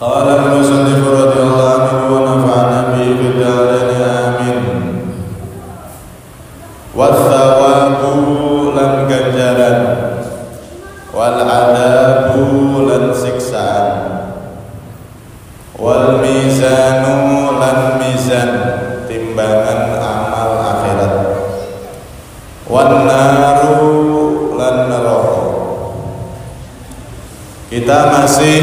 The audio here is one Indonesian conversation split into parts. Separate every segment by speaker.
Speaker 1: قال المصنف رضي الله عنه ونفعنا به في الدارين آمين. Wathawabu lan ganjaran, wal adabu lan siksaan, wal mizanu lan mizan timbangan amal akhirat, wan naru lan neraka. Kita masih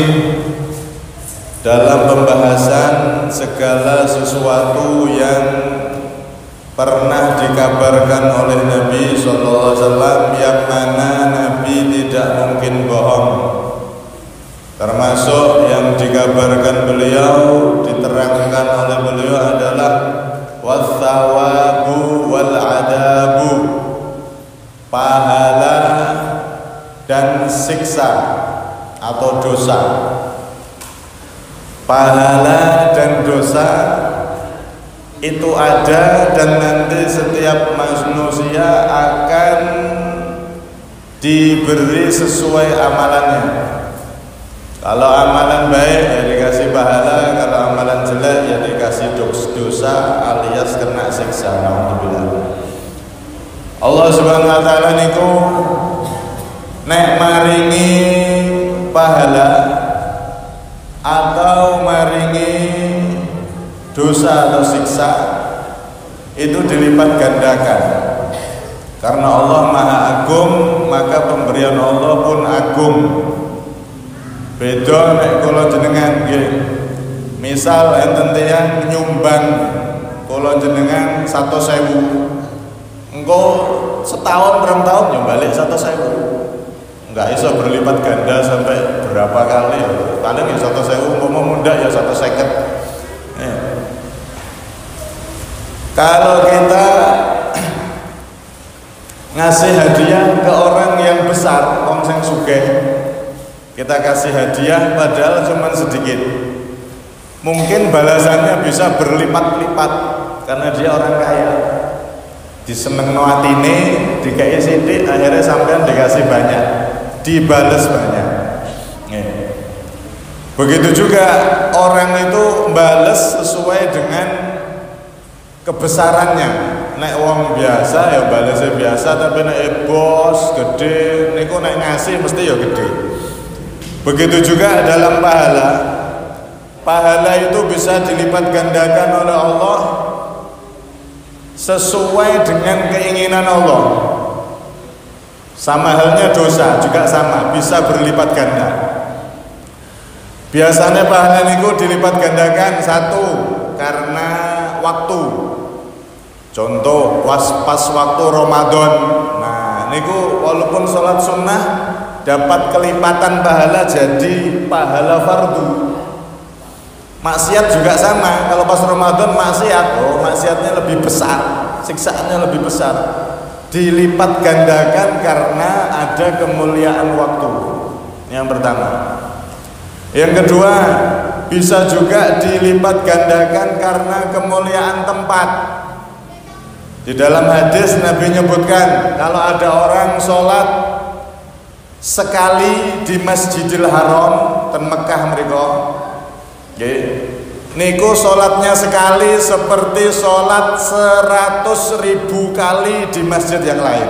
Speaker 1: dalam pembahasan segala sesuatu yang pernah dikabarkan oleh Nabi SAW, yang mana Nabi tidak mungkin bohong. Termasuk yang dikabarkan beliau, diterangkan oleh beliau adalah wathawabu wal adabu, pahala dan siksa atau dosa. Pahala dan dosa itu ada, dan nanti setiap manusia akan diberi sesuai amalannya. Kalau amalan baik ya dikasih pahala, kalau amalan jelek ya dikasih dosa alias kena siksa. Alhamdulillah. Allah Subhanahu wa taala niku nek maringi pahala atau maringi dosa atau siksa itu dilipat gandakan. Karena Allah Maha Agung, maka pemberian Allah pun agung. Beda nek kula jenengan nggih. Misal enten tiyang nyumbang kula jenengan 100.000. Engko setahun rong tahun yo balik 100.000. Enggak iso berlipat ganda sampai berapa kali. Paling ya 100.000 umpama mundak ya 150. Kalau kita ngasih hadiah ke orang yang besar, wong sing sugih, kita kasih hadiah padahal cuma sedikit, mungkin balasannya bisa berlipat-lipat karena dia orang kaya. Disenengno atine, dikai sithik, akhirnya sampean dikasih banyak, dibales banyak. Begitu juga orang itu bales sesuai dengan kebesarannya. Nek wong biasa ya balesnya biasa, tapi nek bos gede niku nek ngasih mesti ya gede. Begitu juga dalam pahala. Pahala itu bisa dilipat gandakan oleh Allah sesuai dengan keinginan Allah. Sama halnya dosa juga sama, bisa berlipat ganda. Biasanya pahala niku dilipat gandakan satu karena waktu. Contoh pas waktu Ramadan. Nah, niku walaupun sholat sunnah dapat kelipatan pahala jadi pahala fardu. Maksiat juga sama. Kalau pas Ramadan maksiat, maksiatnya lebih besar, siksaannya lebih besar. Dilipat gandakan karena ada kemuliaan waktu. Yang pertama. Yang kedua, bisa juga dilipat gandakan karena kemuliaan tempat. Di dalam hadis Nabi menyebutkan kalau ada orang sholat sekali di Masjidil Haram ten Mekah mriko, niku sholatnya sekali seperti sholat 100.000 kali di masjid yang lain.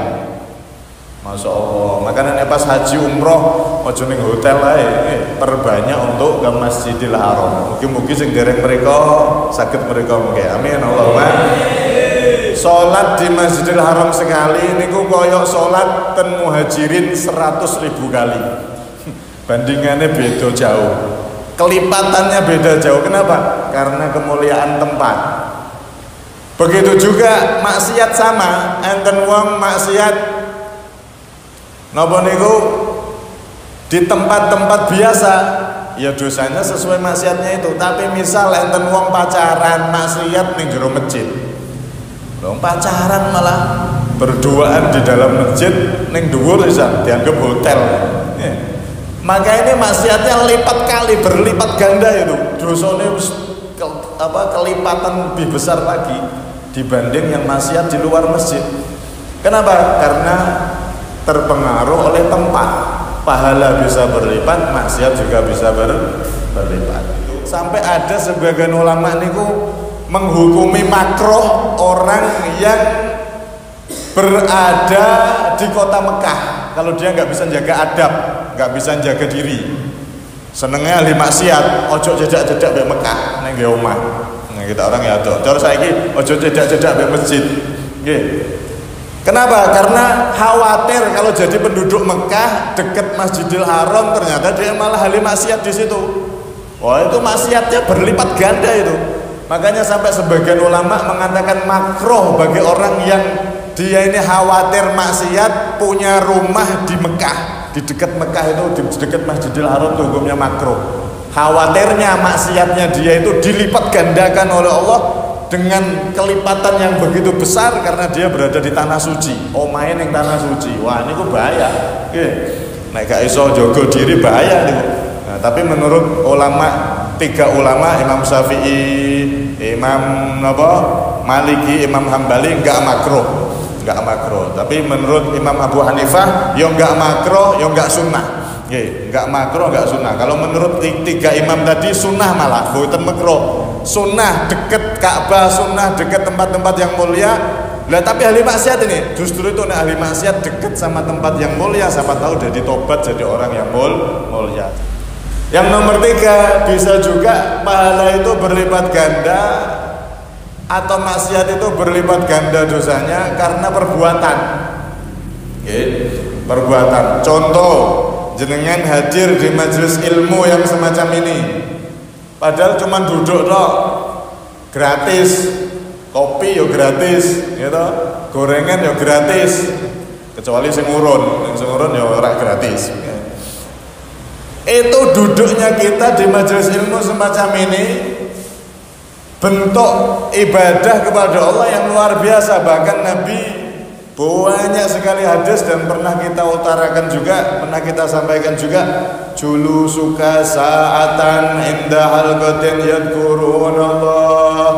Speaker 1: Masya Allah. Makanya pas haji umroh ojo ning hotel ae, perbanyak untuk ke Masjidil Haram. Mugi-mugi sing dereng mriko saged mriko mengke. Amin Allahumma. Salat di Masjidil Haram sekali niku koyok salat ten Muhajirin 100.000 kali. Bandingannya beda jauh. Kelipatannya beda jauh. Kenapa? Karena kemuliaan tempat. Begitu juga maksiat sama. Enten wong maksiat napa niku di tempat-tempat biasa ya dosanya sesuai maksiatnya itu. Tapi misal enten wong pacaran maksiat ning jero masjid. Wong pacaran malah berduaan di dalam masjid ning dhuwur bisa dianggap hotel. Maka ini maksiatnya lipat kali, berlipat ganda itu. Dosanya kelipatan lebih besar lagi dibanding yang maksiat di luar masjid. Kenapa? Karena terpengaruh oleh tempat. Pahala bisa berlipat, maksiat juga bisa berlipat. sampai ada sebagian ulama niku menghukumi makruh orang yang berada di kota Mekah kalau dia nggak bisa jaga adab, nggak bisa jaga diri, senengnya ahli maksiat, ojo jejak-jejak di Mekah neng omah. Nah kita orang ya tuh, terus saya ini ojo jejak-jejak di masjid. Kenapa? Karena khawatir kalau jadi penduduk Mekah dekat Masjidil Haram ternyata dia malah ahli maksiat di situ. Wah itu maksiatnya berlipat ganda itu. Makanya sampai sebagian ulama mengatakan makruh bagi orang yang dia ini khawatir maksiat punya rumah di Mekah, di dekat Mekah itu, di dekat Masjidil Haram itu hukumnya makruh. Khawatirnya maksiatnya dia itu dilipat gandakan oleh Allah dengan kelipatan yang begitu besar karena dia berada di tanah suci. Oh main yang tanah suci, wah ini kok bahaya. Nek gak iso jogo diri bahaya nih. Nah, tapi menurut ulama, 3 ulama, Imam Syafi'i, Imam Maliki, Imam Hambali enggak makruh. Tapi menurut Imam Abu Hanifah ya enggak makruh, ya enggak sunnah. Enggak makruh, enggak sunnah. Kalau menurut 3 imam tadi sunnah malah, bukan makruh. Sunnah deket Ka'bah, sunnah deket tempat-tempat yang mulia. Lah tapi ahli maksiat ini justru itu ahli maksiat deket sama tempat yang mulia, siapa tahu jadi tobat jadi orang yang mulia. Yang nomor 3, bisa juga pahala itu berlipat ganda atau maksiat itu berlipat ganda dosanya karena perbuatan. Perbuatan. Contoh, jenengan hadir di majelis ilmu yang semacam ini. Padahal cuma duduk toh, gratis, kopi yo gratis, gitu, gorengan yo gratis, kecuali sing urun yo ora gratis. Itu duduknya kita di majelis ilmu semacam ini bentuk ibadah kepada Allah yang luar biasa. Bahkan Nabi banyak sekali hadis dan pernah kita utarakan juga, pernah kita sampaikan juga, julu suka saatan inda halqatin yadhkurunallah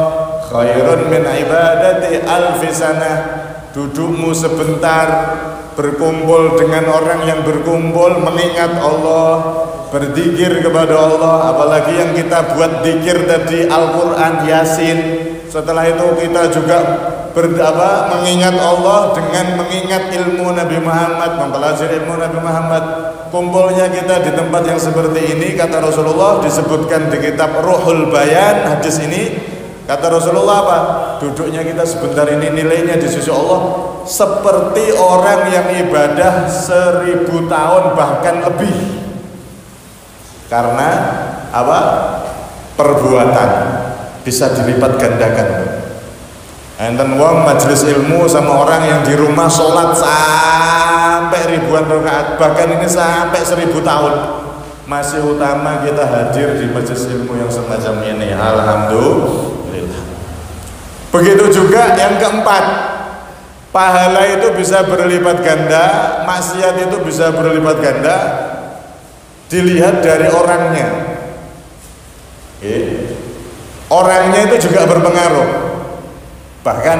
Speaker 1: khairun min ibadati alfi sanah. Dudukmu sebentar berkumpul dengan orang yang berkumpul mengingat Allah, berzikir kepada Allah, apalagi yang kita buat zikir tadi Al-Qur'an, Yasin. Setelah itu kita juga mengingat Allah dengan mengingat ilmu Nabi Muhammad, mempelajari ilmu Nabi Muhammad. Kumpulnya kita di tempat yang seperti ini, kata Rasulullah, disebutkan di kitab Ruhul Bayan hadis ini. Kata Rasulullah apa? Duduknya kita sebentar ini nilainya di sisi Allah seperti orang yang ibadah 1000 tahun bahkan lebih. Karena apa? Perbuatan bisa dilipat gandakan. Enten wong majelis ilmu sama orang yang di rumah sholat sampai ribuan rakaat, bahkan ini sampai 1000 tahun, masih utama kita hadir di majelis ilmu yang semacam ini. Alhamdulillah. Begitu juga yang keempat, pahala itu bisa berlipat ganda, maksiat itu bisa berlipat ganda, dilihat dari orangnya. Orangnya itu juga berpengaruh. Bahkan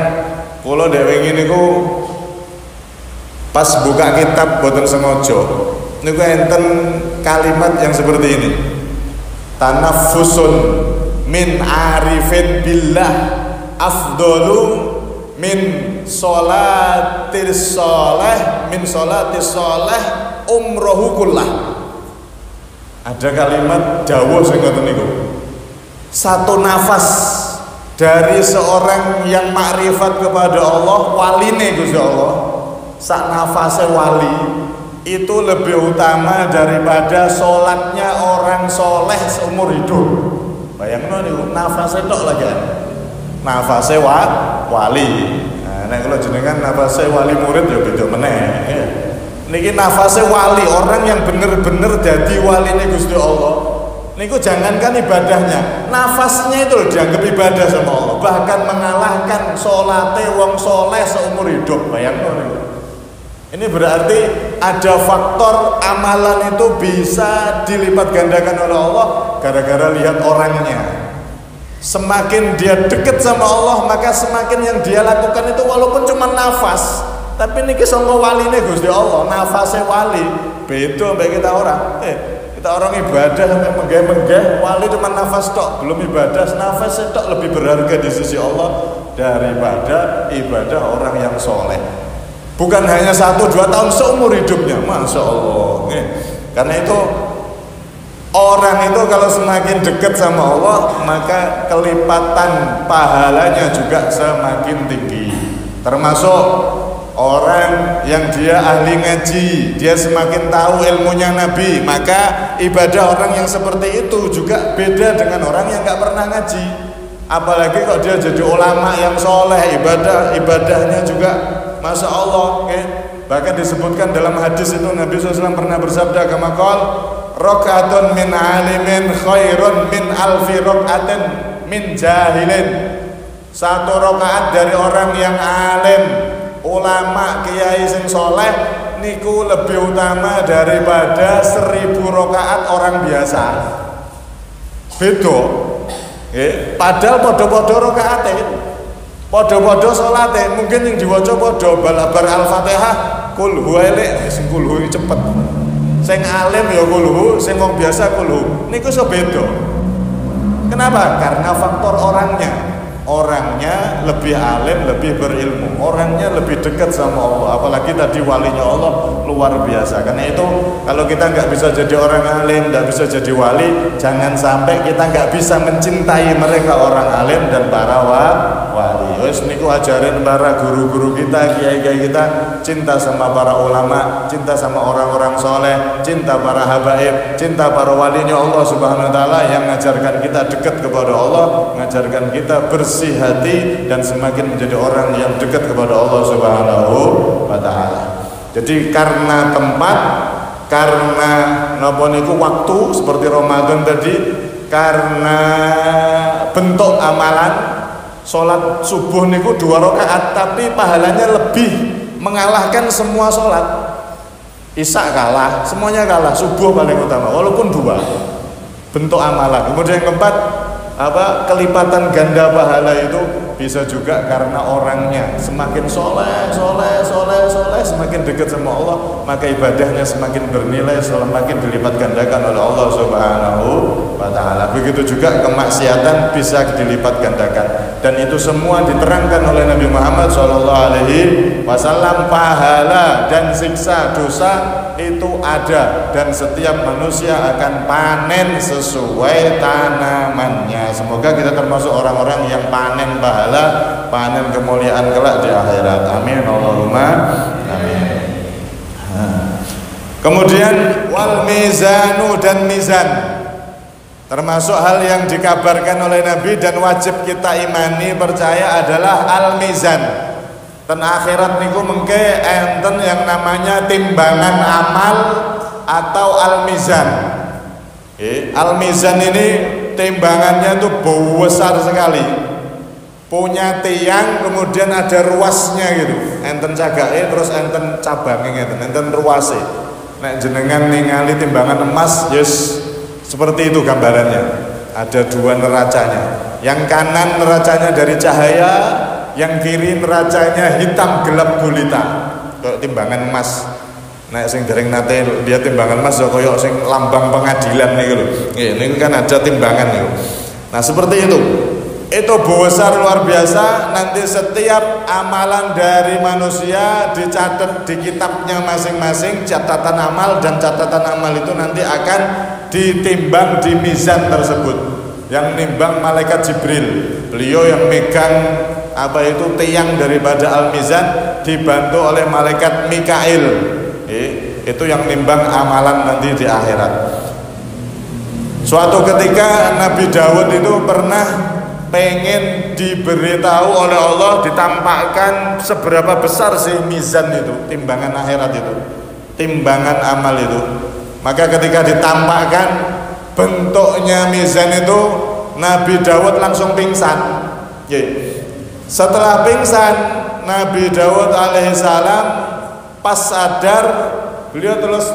Speaker 1: kalau dewe ngene ku pas buka kitab boten sengaja niku enten kalimat yang seperti ini. Tanaffusun min arifin billah afdalu min sholatis sholeh umrohu kullah. Ada kalimat dawuh sing ngoten niku. Satu nafas dari seorang yang makrifat kepada Allah, waline Gusti Allah, sak nafase wali itu lebih utama daripada sholatnya orang soleh seumur hidup. Bayangno niku nafase tok lagi. Nafase wali. Nah, nek kalau jenengan nafase wali murid ya beda meneh. Niki nafase wali, orang yang bener-bener jadi waline Gusti Allah. Niku jangankan ibadahnya, nafasnya itu dianggap ibadah sama Allah, bahkan mengalahkan salate wong soleh seumur hidup. Bayangno niku. Ini berarti ada faktor amalan itu bisa dilipat gandakan oleh Allah gara-gara lihat orangnya. Semakin dia dekat sama Allah, maka semakin yang dia lakukan itu walaupun cuma nafas, tapi niki sangka waline Gusti Allah, nafasnya wali. Beda mbek kita orang. Kita orang ibadah sampai menggeh-menggeh, wali cuma nafas tok, belum ibadah, nafas tok lebih berharga di sisi Allah daripada ibadah orang yang soleh. Bukan hanya 1-2 tahun seumur hidupnya, masya Allah. Karena itu orang itu kalau semakin dekat sama Allah, maka kelipatan pahalanya juga semakin tinggi. Termasuk orang yang dia ahli ngaji, dia semakin tahu ilmunya Nabi, maka ibadah orang yang seperti itu juga beda dengan orang yang gak pernah ngaji. Apalagi kalau dia jadi ulama yang soleh, ibadahnya juga masya Allah. Bahkan disebutkan dalam hadis itu Nabi SAW pernah bersabda, kama qol, rakaatun min alimin khairun min alfi rakaatin min jahilin. 1 rakaat dari orang yang alim, ulama, kiai sing soleh niku lebih utama daripada 1000 rakaat orang biasa. Beda. Padahal podo-podo rakaate, podo-podo salate, mungkin yang diwaca podo balabar Al-Fatihah, kul huwa elek, sing kul huwa cepet. Sing alim ya kul hu, sing wong biasa kul hu. Niku iso beda. Kenapa? Karena faktor orangnya. Orangnya lebih alim, lebih berilmu, orangnya lebih dekat sama Allah. Apalagi tadi walinya Allah luar biasa. Karena itu kalau kita nggak bisa jadi orang alim, nggak bisa jadi wali, jangan sampai kita nggak bisa mencintai mereka orang alim dan para wali. Wes niku ajarin para guru-guru kita, kiai-kiai kita, cinta sama para ulama, cinta sama orang-orang soleh, cinta para habaib, cinta para walinya Allah Subhanahu Wa Taala yang mengajarkan kita dekat kepada Allah, mengajarkan kita bersih hati dan semakin menjadi orang yang dekat kepada Allah Subhanahu wa Ta'ala. Jadi karena tempat, karena napa niku waktu seperti Ramadan tadi, karena bentuk amalan, sholat subuh niku 2 rakaat tapi pahalanya lebih mengalahkan semua sholat. Isya kalah, semuanya kalah, subuh paling utama walaupun 2 bentuk amalan. Kemudian yang keempat, kelipatan ganda pahala itu bisa juga karena orangnya semakin soleh, semakin dekat sama Allah, maka ibadahnya semakin bernilai, semakin dilipat gandakan oleh Allah Subhanahu wa Ta'ala. Begitu juga kemaksiatan bisa dilipat gandakan, dan itu semua diterangkan oleh Nabi Muhammad SAW. Pahala dan siksa dosa itu ada, dan setiap manusia akan panen sesuai tanamannya. Semoga kita termasuk orang-orang yang panen pahala, panen kemuliaan kelak di akhirat. Amin Allahumma amin. Kemudian wal mizanu, dan mizan termasuk hal yang dikabarkan oleh Nabi dan wajib kita imani percaya adalah al mizan. Dan akhirat niku mengke enten yang namanya timbangan amal atau al-mizan. Al-mizan ini timbangannya tuh besar sekali. Punya tiang, kemudian ada ruasnya gitu. Enten cagake terus enten cabangnya gitu, enten ruase. Nek jenengan ningali timbangan emas, yes, seperti itu gambarannya. Ada 2 neracanya. Yang kanan neracanya dari cahaya, yang kiri neracanya hitam gelap gulita, kayak timbangan emas. Nek sing dereng nate dia timbangan emas kaya sing lambang pengadilan niku lho. Nggih, kan ada timbangan niku. Nah, seperti itu. Itu besar luar biasa. Nanti setiap amalan dari manusia dicatat di kitabnya masing-masing, catatan amal, dan catatan amal itu nanti akan ditimbang di mizan tersebut. Yang nimbang malaikat Jibril. Beliau yang megang tiang daripada al-mizan, dibantu oleh malaikat Mikail. Itu yang nimbang amalan nanti di akhirat. Suatu ketika Nabi Daud itu pernah pengen diberitahu oleh Allah, ditampakkan seberapa besar sih mizan itu, timbangan akhirat itu, timbangan amal itu. Maka ketika ditampakkan bentuknya mizan itu, Nabi Daud langsung pingsan. Setelah pingsan, Nabi Daud alaihissalam pas sadar, beliau terus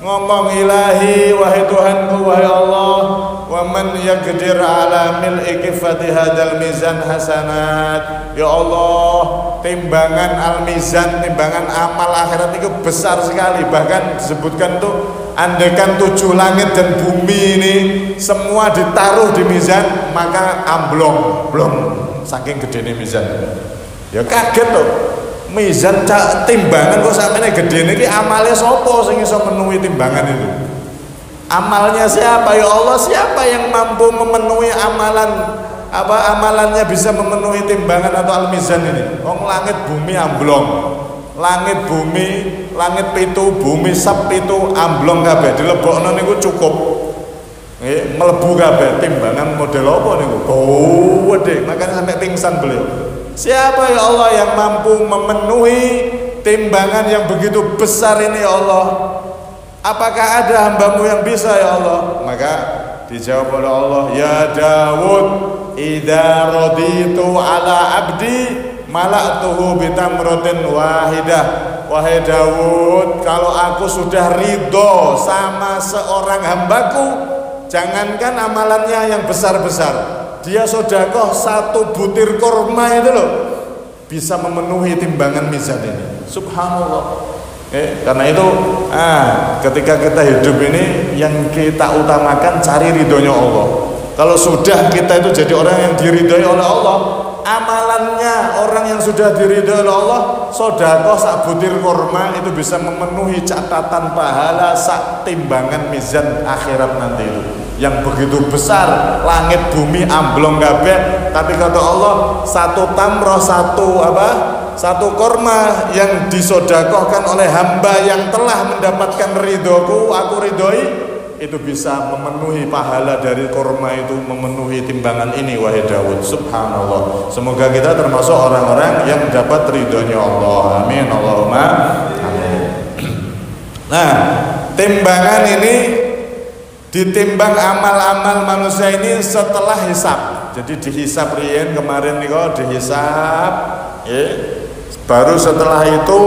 Speaker 1: ngomong, ilahi, wahai Tuhanku, wahai Allah, wa man yaqdir ala mil'i kifati hadal mizan hasanat. Ya Allah, timbangan al-mizan, timbangan amal akhirat itu besar sekali. Bahkan disebutkan tuh andaikan 7 langit dan bumi ini semua ditaruh di mizan, maka amblong, blong, saking gedene mizan. Ya kaget tuh, mizan timbangan kok sampeyan gedene iki amale sapa sing iso menuhi timbangan itu? Amalnya siapa ya Allah? Siapa yang mampu memenuhi amalannya bisa memenuhi timbangan atau al-mizan ini? Wong langit bumi amblong. Langit bumi, langit pitu, bumi sab pitu amblong kabeh, dilebokno niku cukup. Nggih, mlebu kabeh timbangan model apa niku? Gede, makanya sampai pingsan beliau. Siapa ya Allah yang mampu memenuhi timbangan yang begitu besar ini ya Allah? Apakah ada hambamu yang bisa ya Allah? Maka dijawab oleh Allah, ya Dawud, idza raditu ala abdi mala'tuhu bitamratin wahidah. Wahai Daud, kalau aku sudah ridho sama seorang hambaku, jangankan amalannya yang besar-besar, dia sedekah 1 butir kurma itu loh bisa memenuhi timbangan mizan ini. Subhanallah. Karena itu ketika kita hidup ini yang kita utamakan cari ridhonya Allah. Kalau sudah kita itu jadi orang yang diridhoi oleh Allah, amalannya orang yang sudah diridhoi oleh Allah, sedekah 1 butir kurma itu bisa memenuhi catatan pahala sak timbangan mizan akhirat nanti itu yang begitu besar, langit bumi amblong kabeh, tapi kata Allah 1 tamroh, 1 kurma yang disedekahkan oleh hamba yang telah mendapatkan ridhoku, aku ridhoi, itu bisa memenuhi pahala dari kurma itu, memenuhi timbangan ini. Wahai Daud, subhanallah. Semoga kita termasuk orang-orang yang dapat ridhonya Allah. Amin, Allahumma amin. Nah, timbangan ini ditimbang amal-amal manusia ini setelah hisab. Jadi dihisab riyen kemarin niku dihisab, baru setelah itu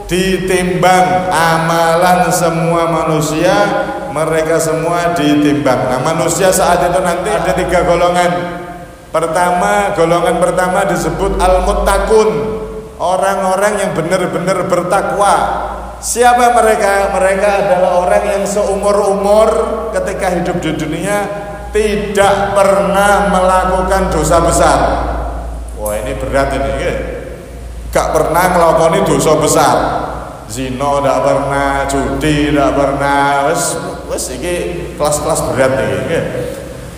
Speaker 1: ditimbang amalan semua manusia, mereka semua ditimbang. Nah, manusia saat itu nanti ada 3 golongan. Golongan pertama disebut al-muttaqun, orang-orang yang benar-benar bertakwa. Siapa mereka? Mereka adalah orang yang seumur-umur ketika hidup di dunia tidak pernah melakukan dosa besar. Wah, ini berat ini, gak pernah melakukan dosa besar. Zina tidak pernah, judi tidak pernah, wes ini kelas-kelas berat nih.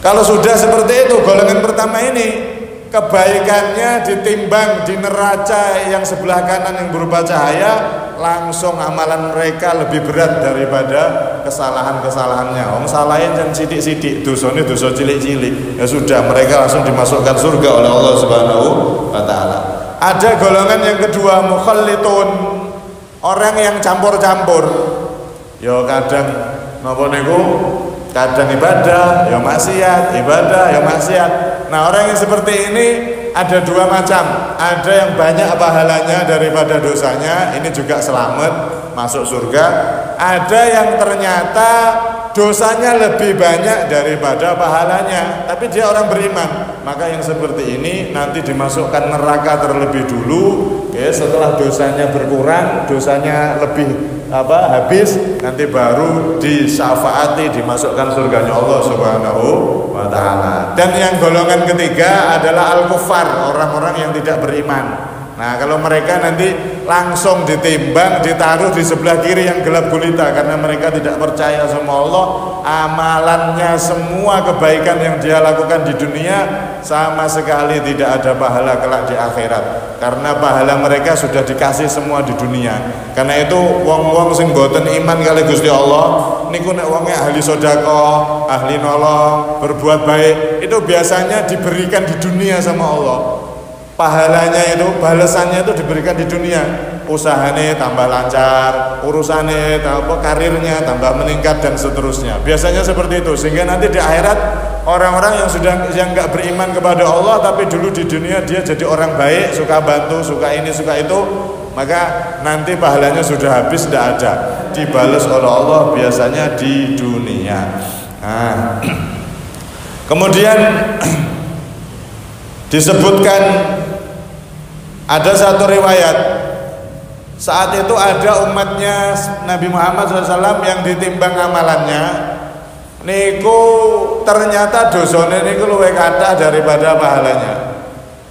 Speaker 1: Kalau sudah seperti itu, golongan pertama ini kebaikannya ditimbang di neraca yang sebelah kanan yang berupa cahaya, langsung amalan mereka lebih berat daripada kesalahan-kesalahannya. Om salahin dan sidik-sidik, dosanya dosa cilik-cilik, ya sudah, mereka langsung dimasukkan surga oleh Allah Subhanahu wa Ta'ala. Ada golongan yang kedua, mukhallitun, orang yang campur-campur. Ya kadang napa niku, kadang ibadah ya maksiat, ibadah ya maksiat. Nah, orang yang seperti ini ada 2 macam. Ada yang banyak pahalanya daripada dosanya, ini juga selamat masuk surga. Ada yang ternyata dosanya lebih banyak daripada pahalanya, tapi dia orang beriman. Maka yang seperti ini nanti dimasukkan neraka terlebih dulu, setelah dosanya berkurang, dosanya lebih habis, nanti baru disyafaati dimasukkan surganya Allah Subhanahu wa Ta'ala. Dan yang golongan ketiga adalah al-kuffar, orang-orang yang tidak beriman. Nah, kalau mereka nanti langsung ditimbang, ditaruh di sebelah kiri yang gelap gulita, karena mereka tidak percaya sama Allah. Amalannya semua kebaikan yang dia lakukan di dunia sama sekali tidak ada pahala kelak di akhirat, karena pahala mereka sudah dikasih semua di dunia. Karena itu wong-wong sing boten iman kali Gusti Allah niku nek wonge ahli sedekah, ahli nolong, berbuat baik, itu biasanya diberikan di dunia sama Allah. Pahalanya itu, balasannya itu diberikan di dunia. Usahanya tambah lancar, urusannya karirnya tambah meningkat dan seterusnya. Biasanya seperti itu, sehingga nanti di akhirat orang-orang yang nggak beriman kepada Allah, tapi dulu di dunia dia jadi orang baik, suka bantu, suka ini, suka itu, maka nanti pahalanya sudah habis, tidak ada, dibalas oleh Allah biasanya di dunia. Nah, kemudian disebutkan ada satu riwayat Saat itu ada umatnya Nabi Muhammad SAW yang ditimbang amalannya, niku ternyata dosane niku luwih kathah daripada pahalanya.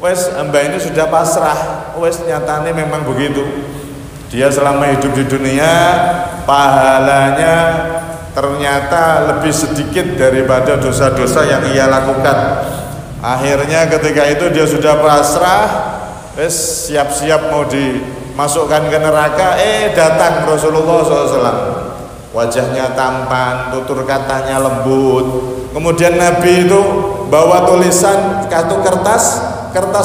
Speaker 1: Wes mbak ini sudah pasrah, wes nyatane memang begitu. Dia selama hidup di dunia pahalanya ternyata lebih sedikit daripada dosa-dosa yang ia lakukan. Akhirnya ketika itu dia sudah pasrah, wes siap-siap mau dimasukkan ke neraka, datang Rasulullah SAW. Wajahnya tampan, tutur katanya lembut. Kemudian Nabi itu bawa tulisan kartu kertas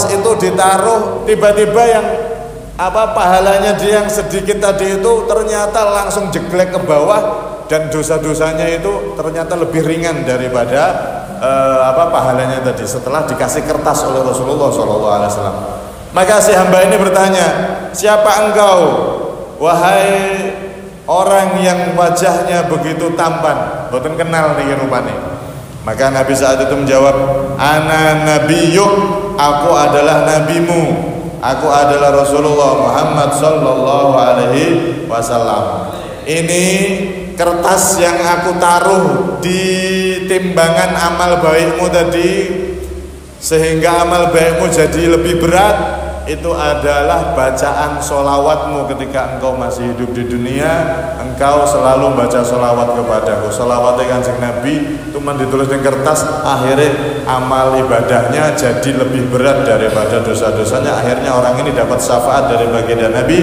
Speaker 1: itu ditaruh, tiba-tiba yang pahalanya dia yang sedikit tadi itu ternyata langsung jeglek ke bawah, dan dosa-dosanya itu ternyata lebih ringan daripada pahalanya tadi setelah dikasih kertas oleh Rasulullah SAW. Maka si hamba ini bertanya, siapa engkau wahai orang yang wajahnya begitu tampan, boten kenal nih rupane. Maka Nabi saat itu menjawab, ana nabiyyuk, aku adalah nabimu, aku adalah Rasulullah Muhammad sallallahu alaihi wasallam. Ini kertas yang aku taruh di timbangan amal baikmu tadi, sehingga amal baikmu jadi lebih berat, itu adalah bacaan sholawatmu ketika engkau masih hidup di dunia. Engkau selalu baca sholawat kepadaku. Sholawatnya Kanjeng Nabi itu ditulis di kertas, akhirnya amal ibadahnya jadi lebih berat daripada dosa-dosanya. Akhirnya orang ini dapat syafaat dari baginda Nabi,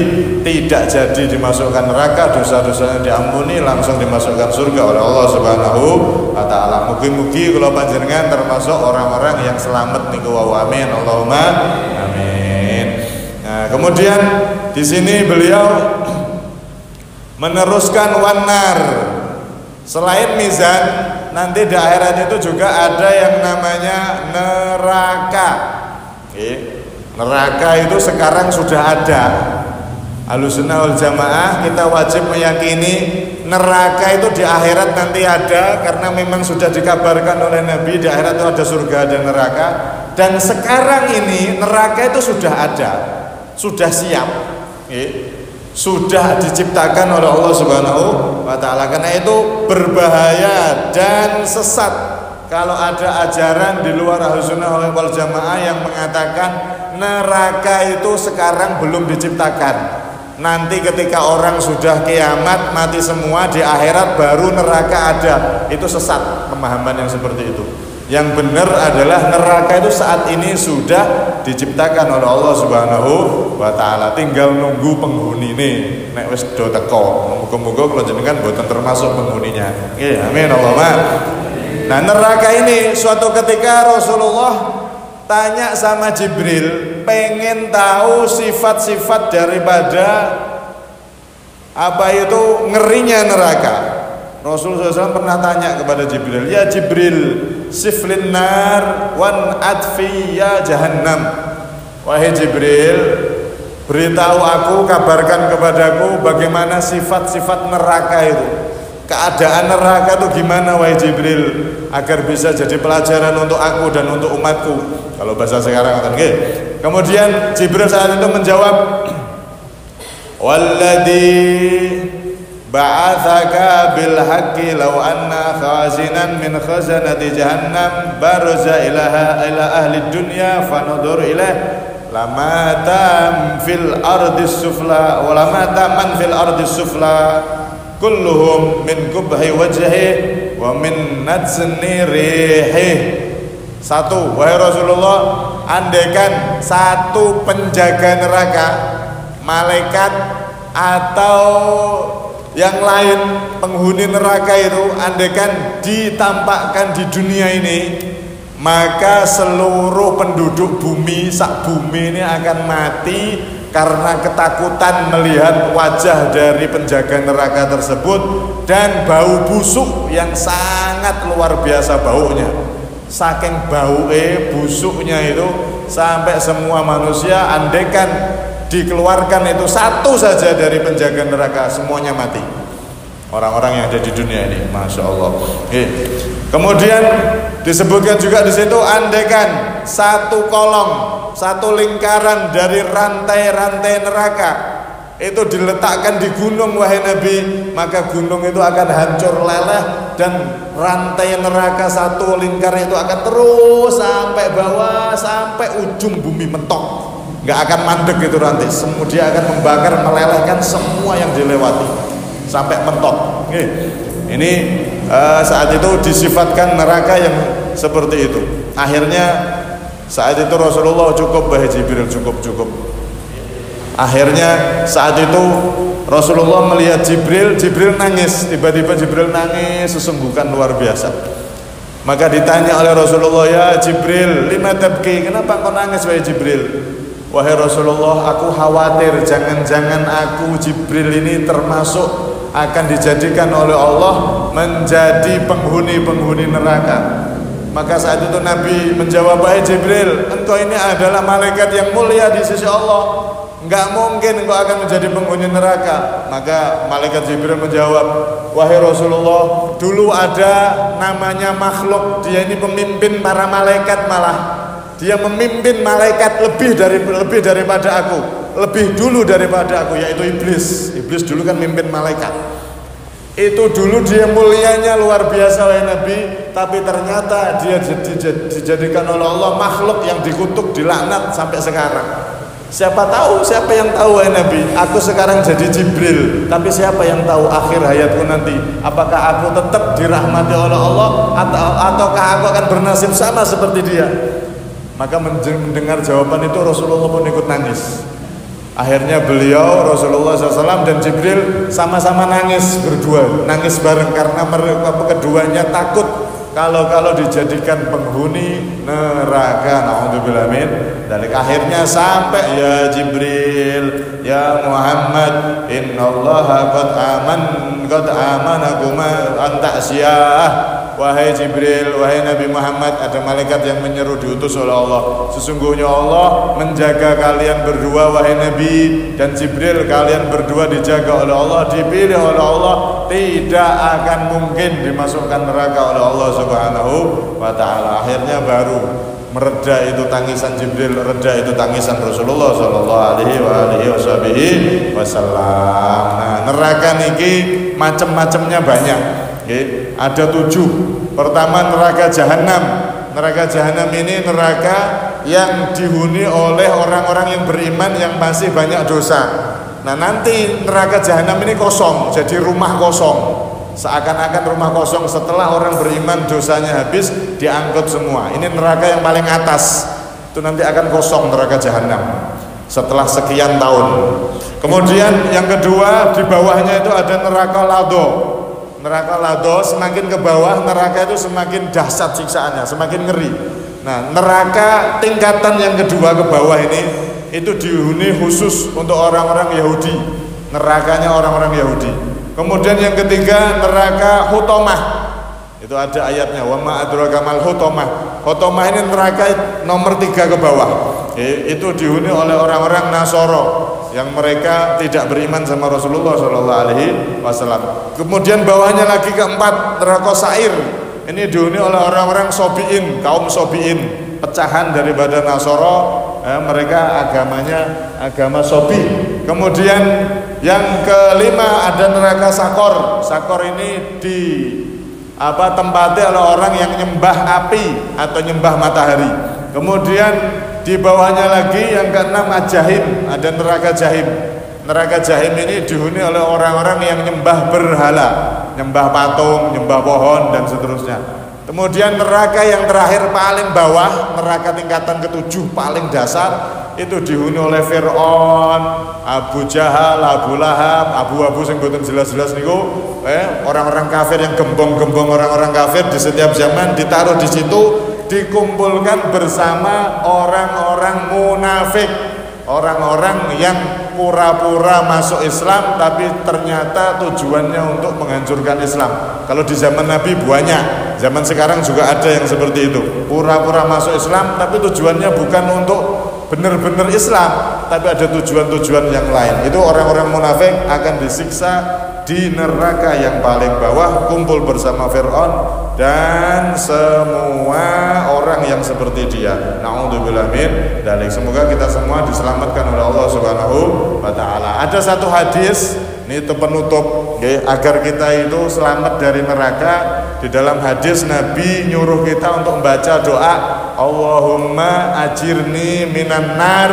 Speaker 1: tidak jadi dimasukkan neraka, dosa-dosanya diampuni, langsung dimasukkan surga oleh Allah Subhanahu wa taala. Mugi-mugi kula panjenengan termasuk orang-orang yang selamat niku wa amin. Allahumma amin. Nah, kemudian di sini beliau meneruskan wanar. Selain mizan, nanti di akhirat itu juga ada yang namanya neraka. Neraka itu sekarang sudah ada. Ahlussunnah wal Jamaah kita wajib meyakini neraka itu di akhirat nanti ada, karena memang sudah dikabarkan oleh Nabi di akhirat itu ada surga dan neraka. Dan sekarang ini neraka itu sudah ada, sudah siap, sudah diciptakan oleh Allah Subhanahu wa taala. Karena itu berbahaya dan sesat kalau ada ajaran di luar Ahlussunnah wal Jamaah yang mengatakan neraka itu sekarang belum diciptakan. Nanti ketika orang sudah kiamat, mati semua, di akhirat baru neraka ada. Itu sesat pemahaman yang seperti itu. Yang benar adalah neraka itu saat ini sudah diciptakan oleh Allah Subhanahu wa taala. Tinggal nunggu penghunine nek wis do teko. Muga-muga kula jenengan boten termasuk penghuninya. Nggih, amin Allahumma. Nah, neraka ini suatu ketika Rasulullah tanya sama Jibril, pengen tahu sifat-sifat daripada ngerinya neraka. Rasulullah SAW pernah tanya kepada Jibril, ya Jibril, siflin nar wan adfi ya jahannam. Wahai Jibril, beritahu aku, kabarkan kepadaku bagaimana sifat-sifat neraka itu. Keadaan neraka itu gimana wahai Jibril, agar bisa jadi pelajaran untuk aku dan untuk umatku. Kalau bahasa sekarang kan nggih. Kemudian Jibril saat itu menjawab, walladzi ba'atsaka bil haqqi law anna khazinan min khazanati jahannam barza ila ahli dunya fanudur ilaih lama tam fil ardi sufla wa lama taman fil ardi sufla kulluhum min kubhi wajhi wa min nadsni rihi. Satu, wahai Rasulullah, andaikan satu penjaga neraka, malaikat atau yang lain penghuni neraka itu, andaikan ditampakkan di dunia ini, maka seluruh penduduk bumi, sak bumi ini akan mati karena ketakutan melihat wajah dari penjaga neraka tersebut dan bau busuk yang sangat luar biasa baunya. Saking baunya, busuknya itu sampai semua manusia, andaikan dikeluarkan itu satu saja dari penjaga neraka, semuanya mati. Orang-orang yang ada di dunia ini, masya Allah. Kemudian disebutkan juga di situ, andaikan satu kolong, satu lingkaran dari rantai-rantai neraka itu diletakkan di gunung wahai Nabi, maka gunung itu akan hancur leleh dan rantai neraka satu lingkar itu akan terus sampai bawah, sampai ujung bumi mentok, nggak akan mandek itu rantai. Semua dia akan membakar, melelehkan semua yang dilewati sampai mentok. Ini saat itu disifatkan neraka yang seperti itu. Akhirnya saat itu Rasulullah cukup, wahai Jibril, cukup. Akhirnya saat itu Rasulullah melihat Jibril nangis, tiba-tiba Jibril nangis sesungguhkan luar biasa. Maka ditanya oleh Rasulullah, ya Jibril, lima tabki, kenapa kau nangis wahai Jibril? Wahai Rasulullah, aku khawatir jangan-jangan aku Jibril ini termasuk akan dijadikan oleh Allah menjadi penghuni neraka. Maka saat itu Nabi menjawab, wahai Jibril, engkau ini adalah malaikat yang mulia di sisi Allah, enggak mungkin engkau akan menjadi penghuni neraka. Maka malaikat Jibril menjawab, wahai Rasulullah, dulu ada namanya makhluk, dia ini pemimpin para malaikat, malah dia memimpin malaikat lebih daripada aku, lebih dulu daripada aku, yaitu iblis. Iblis dulu kan mimpin malaikat. Itu dulu dia mulianya luar biasa wahai Nabi, tapi ternyata dia dijadikan oleh Allah makhluk yang dikutuk, dilaknat sampai sekarang. Siapa yang tahu wahai Nabi, aku sekarang jadi Jibril, tapi siapa yang tahu akhir hayatku nanti, apakah aku tetap dirahmati oleh Allah ataukah aku akan bernasib sama seperti dia. Maka mendengar jawaban itu Rasulullah pun ikut nangis. Akhirnya beliau, Rasulullah SAW dan Jibril sama-sama nangis berdua, nangis bareng karena mereka keduanya takut kalau dijadikan penghuni neraka. Na'udzubillah min dzalik. Akhirnya sampai, ya Jibril, ya Muhammad, innallaha qad amanakuma an ta'siyah. Wahai Jibril, wahai Nabi Muhammad, ada malaikat yang menyeru diutus oleh Allah. Sesungguhnya Allah menjaga kalian berdua wahai Nabi dan Jibril, kalian berdua dijaga oleh Allah, dipilih oleh Allah, tidak akan mungkin dimasukkan neraka oleh Allah Subhanahu wa ta'ala. Akhirnya baru mereda itu tangisan Jibril, reda itu tangisan Rasulullah sallallahu alaihi wasallam. Nah, neraka niki macam-macamnya banyak. Ada 7. Pertama, neraka jahanam. Neraka jahanam ini neraka yang dihuni oleh orang-orang yang beriman yang masih banyak dosa. Nah, nanti neraka jahanam ini kosong, jadi rumah kosong. Seakan-akan rumah kosong, setelah orang beriman dosanya habis, diangkut semua. Ini neraka yang paling atas. Itu nanti akan kosong neraka jahanam setelah sekian tahun. Kemudian yang kedua, di bawahnya itu ada neraka lado. Neraka lado, semakin ke bawah neraka itu semakin dahsyat siksaannya, semakin ngeri. Nah, neraka tingkatan yang kedua ke bawah ini itu dihuni khusus untuk orang-orang Yahudi. Nerakanya orang-orang Yahudi. Kemudian yang ketiga, neraka hutomah. Itu ada ayatnya, wa ma adraka mal hutomah. Hutomah ini neraka nomor 3 ke bawah. Itu dihuni oleh orang-orang Nasoro yang mereka tidak beriman sama Rasulullah SAW. Kemudian bawahnya lagi keempat, neraka Sa'ir. Ini dihuni oleh orang-orang Sobiin, kaum Sobiin, pecahan daripada Nasoro. Mereka agamanya agama Sobi. Kemudian yang kelima ada neraka Sakor. Sakor ini tempatnya oleh orang yang nyembah api atau nyembah matahari. Kemudian di bawahnya lagi yang keenam Jahim, ada neraka Jahim. Neraka Jahim ini dihuni oleh orang-orang yang nyembah berhala, nyembah patung, nyembah pohon dan seterusnya. Kemudian neraka yang terakhir paling bawah, neraka tingkatan ke-7 paling dasar, itu dihuni oleh Fir'aun, Abu Jahal, Abu Lahab, Abu sing boten jelas-jelas niku, orang-orang kafir yang gembong-gembong orang-orang kafir di setiap zaman ditaruh di situ, dikumpulkan bersama orang-orang munafik, orang-orang yang pura-pura masuk Islam tapi ternyata tujuannya untuk menghancurkan Islam. Kalau di zaman Nabi banyak, zaman sekarang juga ada yang seperti itu, pura-pura masuk Islam tapi tujuannya bukan untuk benar-benar Islam, tapi ada tujuan-tujuan yang lain. Itu orang-orang munafik akan disiksa di neraka yang paling bawah, kumpul bersama Fir'aun dan semua orang yang seperti dia. Na'udzubillah min dzalik. Semoga kita semua diselamatkan oleh Allah Subhanahu wa taala. Ada satu hadis, ini penutup agar kita itu selamat dari neraka. Di dalam hadis Nabi nyuruh kita untuk membaca doa Allahumma ajirni minan nar,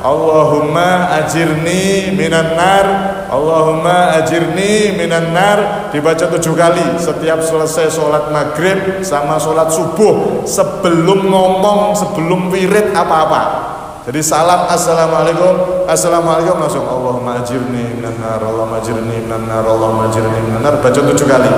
Speaker 1: Allahumma ajirni minan nar, Allahumma ajirni minan nar, dibaca 7 kali setiap selesai sholat maghrib sama sholat subuh, sebelum ngomong, sebelum wirid apa-apa. Jadi salam assalamualaikum, assalamualaikum, langsung Allahumma ajirni minan nar, Allahumma ajirni minan nar, Allahumma ajirni minan nar, baca 7 kali.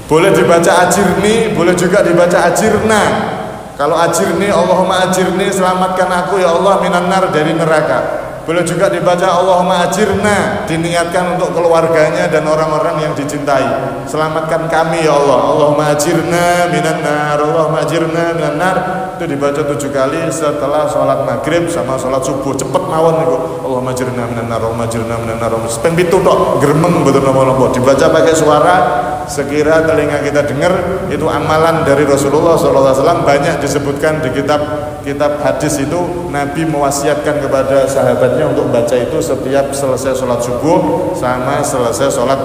Speaker 1: Boleh dibaca ajirni, boleh juga dibaca ajirna. Kalau ajirni, Allahumma ajirni, selamatkan aku ya Allah minan nar, dari neraka. Boleh juga dibaca Allahumma ajirna, diniatkan untuk keluarganya dan orang-orang yang dicintai. Selamatkan kami ya Allah, Allahumma ajirna minan nar, Allahumma ajirna minan nar. Itu dibaca 7 kali setelah sholat maghrib sama sholat subuh. Cepet mawon itu. Allahumma ajirna minan nar, Allahumma ajirna minan nar. Ping 7 tok, gremeng betul napa-napa. Dibaca pakai suara sekira telinga kita dengar. Itu amalan dari Rasulullah SAW, banyak disebutkan di kitab hadis itu. Nabi mewasiatkan kepada sahabatnya untuk baca itu setiap selesai sholat subuh sama selesai sholat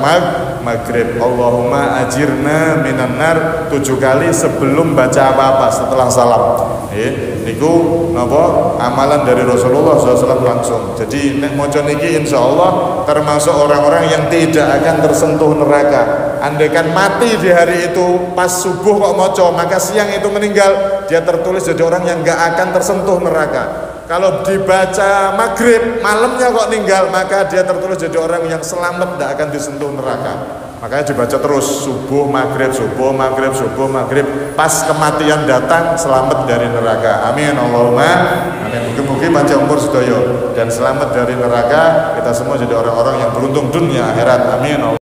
Speaker 1: maghrib. Allahumma ajirna minan nar 7 kali sebelum baca apa-apa, setelah salam. Niku napa amalan dari Rasulullah SAW langsung. Jadi nek maca niki insyaallah termasuk orang-orang yang tidak akan tersentuh neraka. Andaikan mati di hari itu pas subuh kok maca, maka siang itu meninggal, dia tertulis jadi orang yang gak akan tersentuh neraka. Kalau dibaca maghrib malamnya kok ninggal, maka dia tertulis jadi orang yang selamat, tidak akan disentuh neraka. Makanya dibaca terus subuh maghrib, subuh maghrib, subuh maghrib. Pas kematian datang selamat dari neraka. Amin Allahumma amin. Mungkin panjang umur sedaya dan selamat dari neraka. Kita semua jadi orang-orang yang beruntung dunia akhirat. Amin.